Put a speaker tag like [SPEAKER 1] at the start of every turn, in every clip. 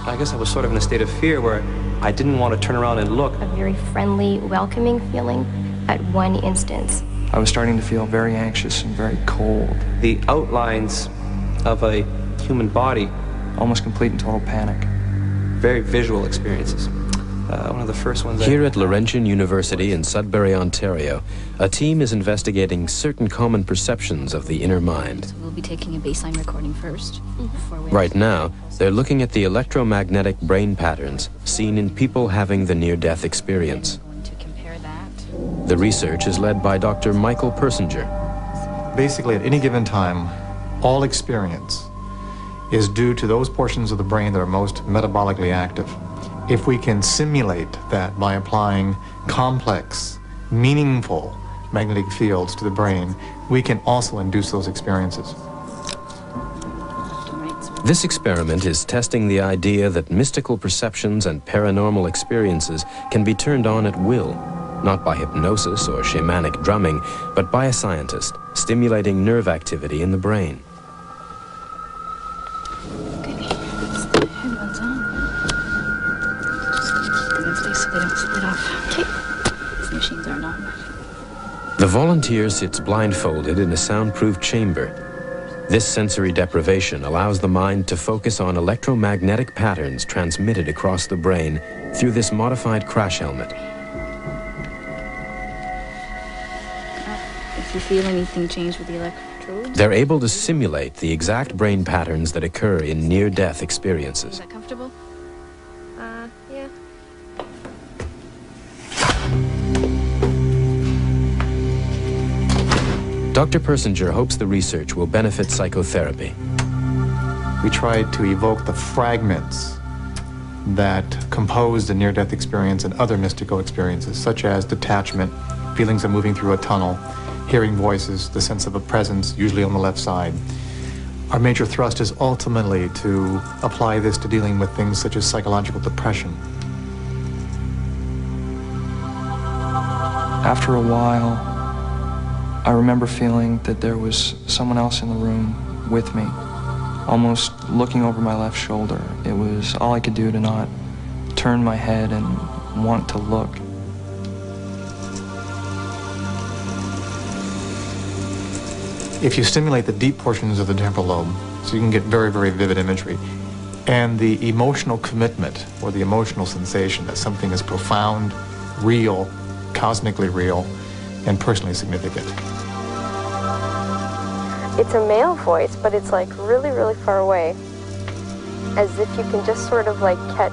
[SPEAKER 1] I guess I was sort of in a state of fear where I didn't want to turn around and look.
[SPEAKER 2] A very friendly, welcoming feeling at one instance.
[SPEAKER 3] I was starting to feel very anxious and very cold.
[SPEAKER 1] The outlines of a human body.
[SPEAKER 3] Almost complete and total panic.
[SPEAKER 1] Very visual experiences. One of the first ones.
[SPEAKER 4] Here at Laurentian University in Sudbury, Ontario, a team is investigating certain common perceptions of the inner mind.
[SPEAKER 5] So we'll be taking a baseline recording first.
[SPEAKER 4] Right now, they're looking at the electromagnetic brain patterns seen in people having the near-death experience.
[SPEAKER 5] To compare that.
[SPEAKER 4] The research is led by Dr. Michael Persinger.
[SPEAKER 6] Basically, at any given time, all experience is due to those portions of the brain that are most metabolically active. If we can simulate that by applying complex, meaningful magnetic fields to the brain, we can also induce those experiences.
[SPEAKER 4] This experiment is testing the idea that mystical perceptions and paranormal experiences can be turned on at will, not by hypnosis or shamanic drumming, but by a scientist, stimulating nerve activity in the brain. The volunteer sits blindfolded in a soundproof chamber. This sensory deprivation allows the mind to focus on electromagnetic patterns transmitted across the brain through this modified crash helmet.
[SPEAKER 5] If you feel anything change with the electrodes.
[SPEAKER 4] They're able to simulate the exact brain patterns that occur in near-death experiences.
[SPEAKER 5] Is that comfortable?
[SPEAKER 2] Yeah.
[SPEAKER 4] Dr. Persinger hopes the research will benefit psychotherapy.
[SPEAKER 6] We tried to evoke the fragments that compose the near-death experience and other mystical experiences, such as detachment, feelings of moving through a tunnel, hearing voices, the sense of a presence, usually on the left side. Our major thrust is ultimately to apply this to dealing with things such as psychological depression.
[SPEAKER 3] After a while, I remember feeling that there was someone else in the room with me, almost looking over my left shoulder. It was all I could do to not turn my head and want to look.
[SPEAKER 6] If you stimulate the deep portions of the temporal lobe, so you can get very, very vivid imagery, and the emotional commitment or the emotional sensation that something is profound, real, cosmically real, and personally significant.
[SPEAKER 2] It's a male voice, but it's like really, really far away. As if you can just sort of like catch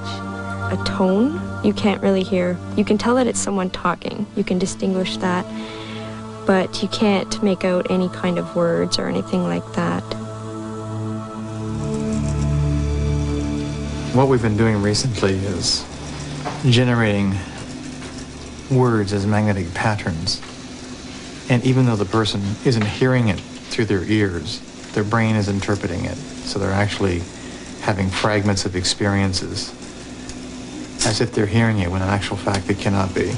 [SPEAKER 2] a tone. You can't really hear. You can tell that it's someone talking. You can distinguish that, but you can't make out any kind of words or anything like that.
[SPEAKER 6] What we've been doing recently is generating words as magnetic patterns. And even though the person isn't hearing it through their ears, their brain is interpreting it. So they're actually having fragments of experiences as if they're hearing it when in actual fact they cannot be.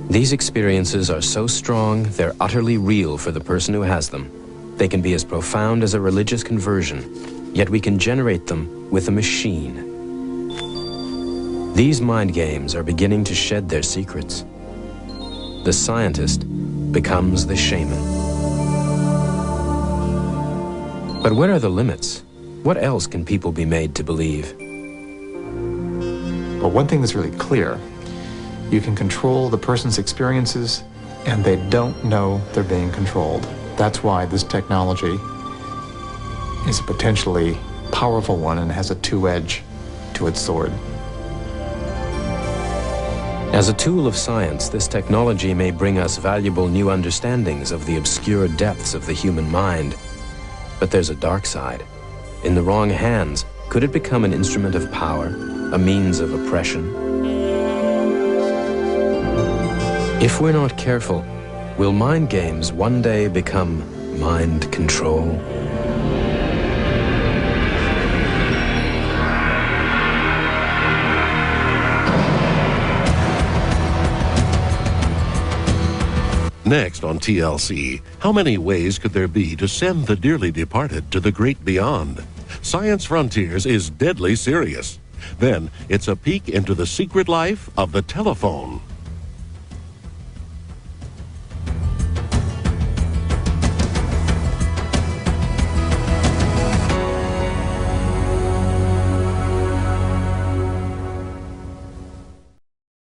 [SPEAKER 4] These experiences are so strong, they're utterly real for the person who has them. They can be as profound as a religious conversion, yet we can generate them with a machine. These mind games are beginning to shed their secrets. The scientist becomes the shaman. But what are the limits? What else can people be made to believe?
[SPEAKER 6] But one thing that's really clear, you can control the person's experiences and they don't know they're being controlled. That's why this technology is a potentially powerful one and has a two-edge to its sword.
[SPEAKER 4] As a tool of science, this technology may bring us valuable new understandings of the obscure depths of the human mind. But there's a dark side. In the wrong hands, could it become an instrument of power, a means of oppression? If we're not careful, will mind games one day become mind control?
[SPEAKER 7] Next on TLC, how many ways could there be to send the dearly departed to the great beyond? Science Frontiers is deadly serious. Then, it's a peek into the secret life of the telephone.